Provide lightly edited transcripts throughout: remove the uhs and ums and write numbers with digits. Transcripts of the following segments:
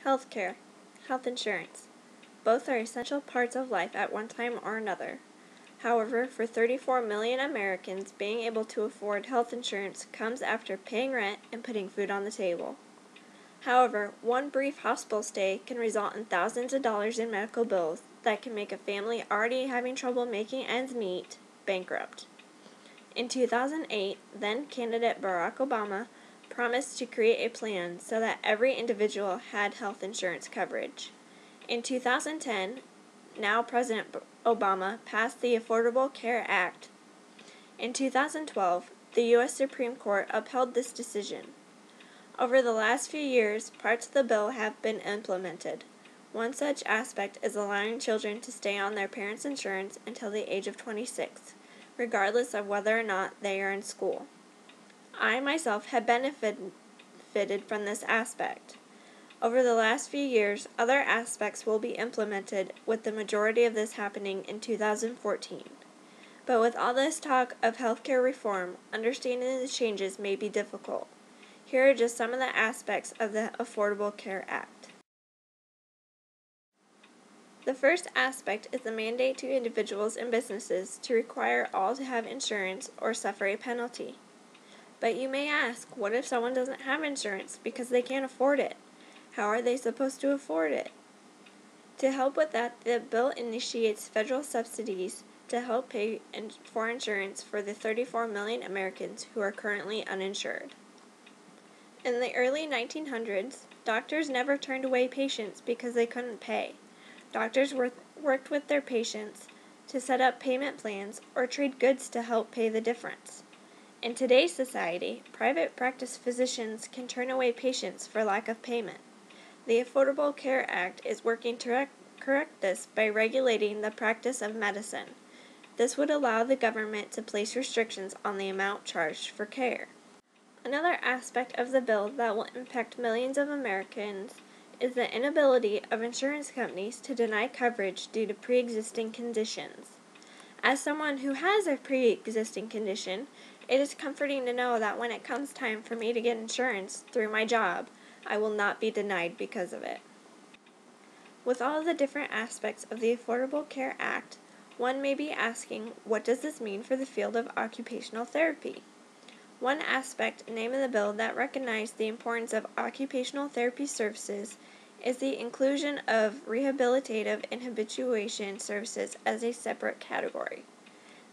Healthcare, health insurance. Both are essential parts of life at one time or another. However, for 34 million Americans, being able to afford health insurance comes after paying rent and putting food on the table. However, one brief hospital stay can result in thousands of dollars in medical bills that can make a family already having trouble making ends meet bankrupt. In 2008, then-candidate Barack Obama promised to create a plan so that every individual had health insurance coverage. In 2010, now President Obama passed the Affordable Care Act. In 2012, the U.S. Supreme Court upheld this decision. Over the last few years, parts of the bill have been implemented. One such aspect is allowing children to stay on their parents' insurance until the age of 26, regardless of whether or not they are in school. I myself have benefited from this aspect. Over the last few years, other aspects will be implemented, with the majority of this happening in 2014. But with all this talk of healthcare reform, understanding the changes may be difficult. Here are just some of the aspects of the Affordable Care Act. The first aspect is the mandate to individuals and businesses to require all to have insurance or suffer a penalty. But you may ask, what if someone doesn't have insurance because they can't afford it? How are they supposed to afford it? To help with that, the bill initiates federal subsidies to help pay for insurance for the 34 million Americans who are currently uninsured. In the early 1900s, doctors never turned away patients because they couldn't pay. Doctors worked with their patients to set up payment plans or trade goods to help pay the difference. In today's society, private practice physicians can turn away patients for lack of payment. The Affordable Care Act is working to correct this by regulating the practice of medicine. This would allow the government to place restrictions on the amount charged for care. Another aspect of the bill that will impact millions of Americans is the inability of insurance companies to deny coverage due to pre-existing conditions. As someone who has a pre-existing condition, it is comforting to know that when it comes time for me to get insurance through my job, I will not be denied because of it. With all the different aspects of the Affordable Care Act, one may be asking, what does this mean for the field of occupational therapy? One aspect named in the bill that recognizes the importance of occupational therapy services is the inclusion of rehabilitative and habituation services as a separate category.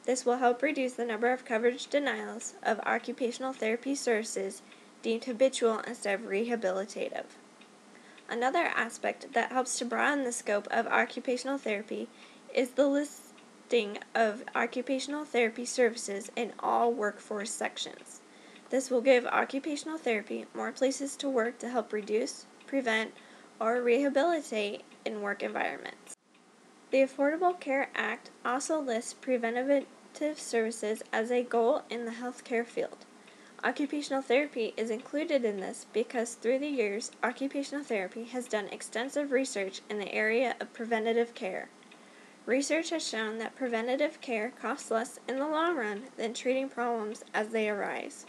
This will help reduce the number of coverage denials of occupational therapy services deemed habitual instead of rehabilitative. Another aspect that helps to broaden the scope of occupational therapy is the listing of occupational therapy services in all workforce sections. This will give occupational therapy more places to work to help reduce, prevent, or rehabilitate in work environments. The Affordable Care Act also lists preventative services as a goal in the healthcare field. Occupational therapy is included in this because through the years, occupational therapy has done extensive research in the area of preventative care. Research has shown that preventative care costs less in the long run than treating problems as they arise.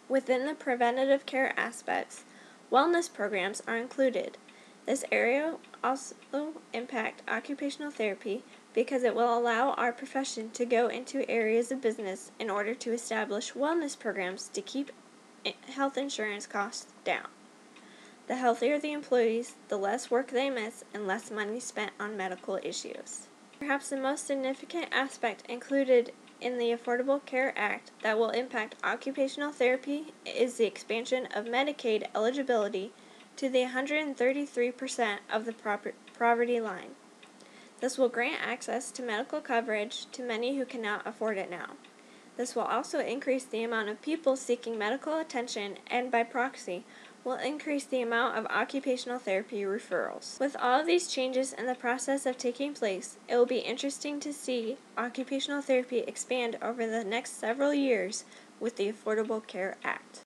Within the preventative care aspects, wellness programs are included. This area also impacts occupational therapy because it will allow our profession to go into areas of business in order to establish wellness programs to keep health insurance costs down. The healthier the employees, the less work they miss and less money spent on medical issues. Perhaps the most significant aspect included in the Affordable Care Act that will impact occupational therapy is the expansion of Medicaid eligibility to the 133% of the poverty line. This will grant access to medical coverage to many who cannot afford it now. This will also increase the amount of people seeking medical attention and, by proxy, will increase the amount of occupational therapy referrals. With all of these changes in the process of taking place, it will be interesting to see occupational therapy expand over the next several years with the Affordable Care Act.